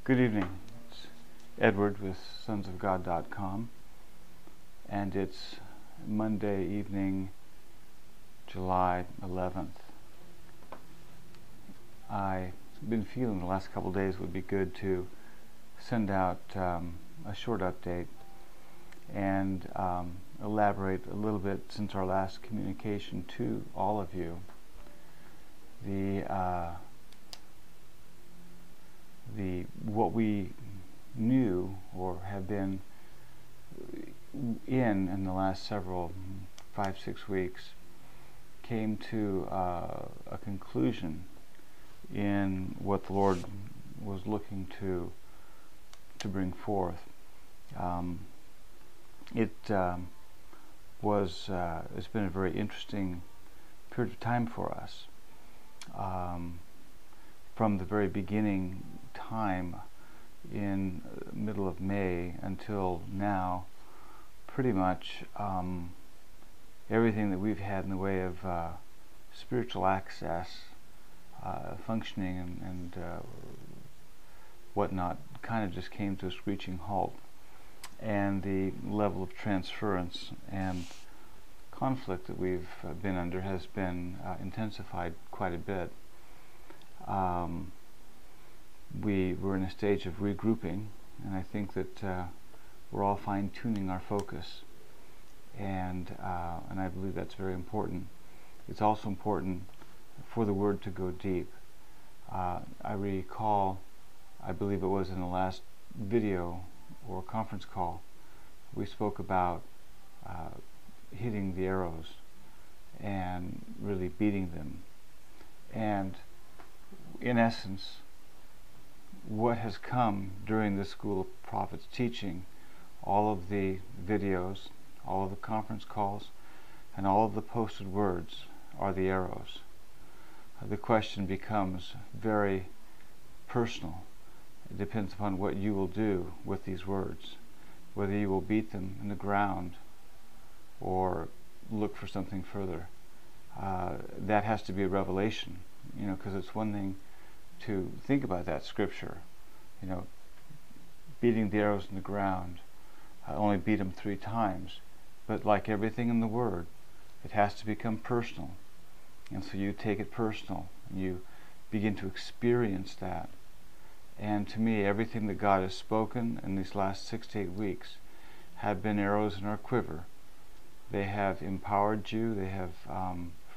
Good evening. It's Edward with sonsofgod.com, and it's Monday evening, July 11th. I've been feeling the last couple of days would be good to send out a short update and elaborate a little bit since our last communication to all of you. What we knew or have been in the last several 5-6 weeks came to a conclusion in what the Lord was looking to bring forth. It's been a very interesting period of time for us. From the very beginning time in middle of May until now, pretty much everything that we've had in the way of spiritual access, functioning and whatnot kind of just came to a screeching halt, and the level of transference and conflict that we've been under has been intensified quite a bit. We were in a stage of regrouping, and I think that we're all fine-tuning our focus, and I believe that's very important. It's also important for the Word to go deep. I recall, I believe it was in the last video or conference call, we spoke about hitting the arrows and really beating them. And in essence, what has come during this School of Prophets teaching, all of the videos, all of the conference calls, and all of the posted words are the arrows. The question becomes very personal. It depends upon what you will do with these words, whether you will beat them in the ground or look for something further. That has to be a revelation, because it's one thing to think about that scripture, beating the arrows in the ground. I only beat them 3 times, but like everything in the Word, it has to become personal, and so you take it personal and you begin to experience that. And to me, everything that God has spoken in these last 6 to 8 weeks have been arrows in our quiver. They have empowered you, they have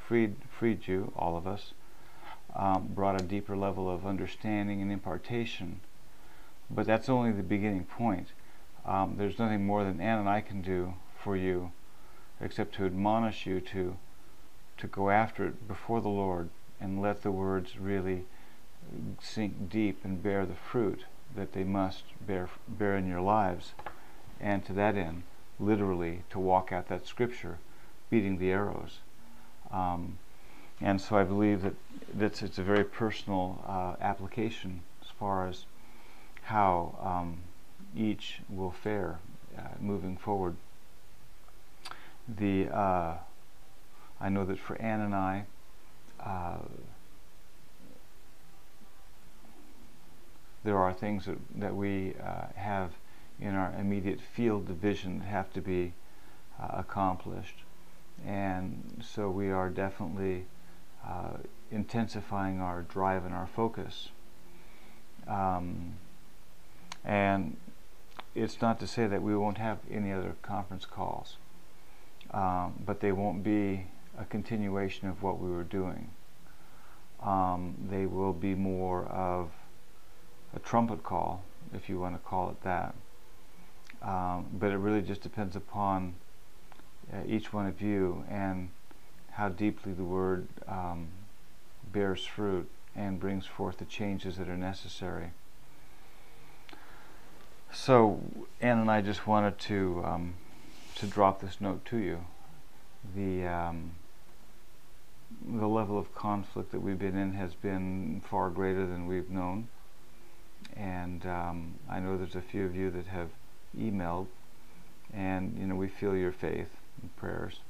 freed you, all of us, brought a deeper level of understanding and impartation. But that's only the beginning point. There's nothing more than Ann and I can do for you except to admonish you to go after it before the Lord and let the words really sink deep and bear the fruit that they must bear in your lives. And to that end, literally, to walk out that scripture, beating the arrows. And so I believe that it's a very personal application as far as how each will fare moving forward. I know that for Ann and I, there are things that we have in our immediate field division that have to be accomplished, and so we are definitely intensifying our drive and our focus. And it's not to say that we won't have any other conference calls, but they won't be a continuation of what we were doing. They will be more of a trumpet call, if you want to call it that. But it really just depends upon each one of you and how deeply the Word bears fruit and brings forth the changes that are necessary. So Ann and I just wanted to drop this note to you. The level of conflict that we've been in has been far greater than we've known, and I know there's a few of you that have emailed, and we feel your faith and prayers.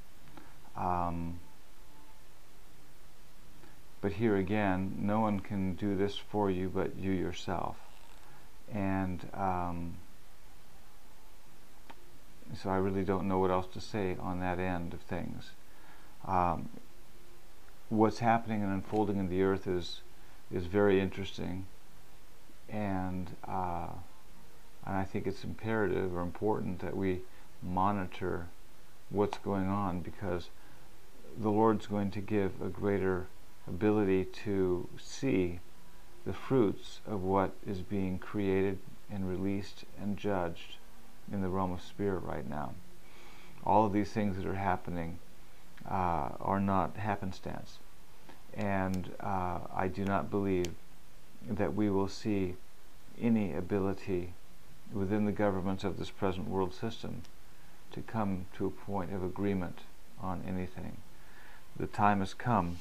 But here again, no one can do this for you but you yourself. And so I really don't know what else to say on that end of things. What's happening and unfolding in the earth is very interesting, and I think it's imperative or important that we monitor what's going on, because the Lord's going to give a greater ability to see the fruits of what is being created and released and judged in the realm of spirit right now. All of these things that are happening are not happenstance, and I do not believe that we will see any ability within the governments of this present world system to come to a point of agreement on anything. The time has come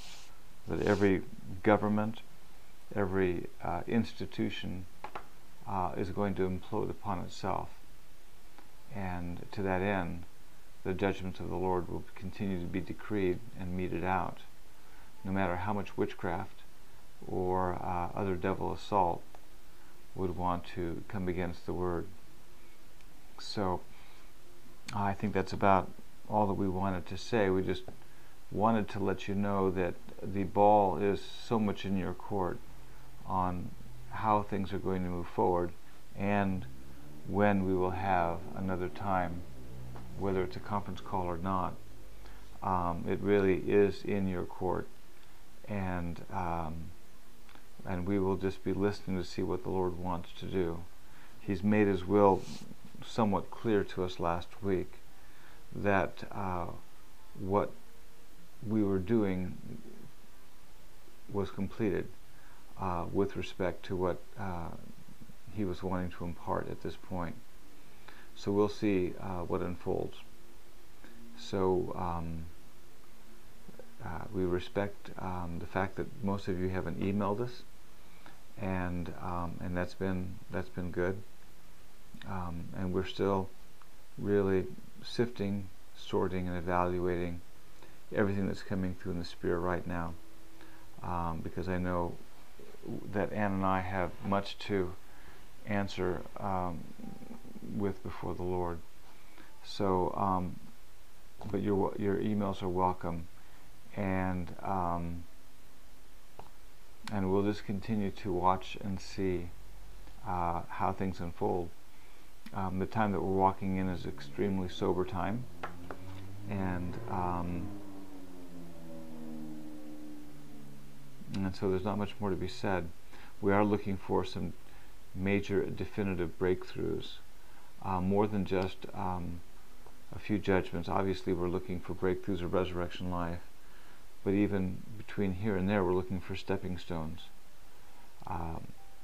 that every government, every institution is going to implode upon itself, and to that end the judgments of the Lord will continue to be decreed and meted out, no matter how much witchcraft or other devil assault would want to come against the word. So I think that's about all that we wanted to say. We just wanted to let you know that the ball is so much in your court on how things are going to move forward, and when we will have another time, whether it's a conference call or not. It really is in your court, and we will just be listening to see what the Lord wants to do. He's made His will somewhat clear to us last week, that what we were doing was completed with respect to what He was wanting to impart at this point. So we'll see what unfolds. So we respect the fact that most of you haven't emailed us, and that's been good. And we're still really sifting, sorting, and evaluating everything that's coming through in the Spirit right now, because I know that Ann and I have much to answer with before the Lord. So, but your emails are welcome, and we'll just continue to watch and see how things unfold. The time that we're walking in is extremely sober time, and so there's not much more to be said. We are looking for some major definitive breakthroughs, more than just a few judgments. Obviously we're looking for breakthroughs of resurrection life, but even between here and there we're looking for stepping stones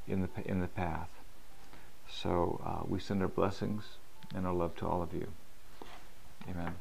in the path. So we send our blessings and our love to all of you. Amen.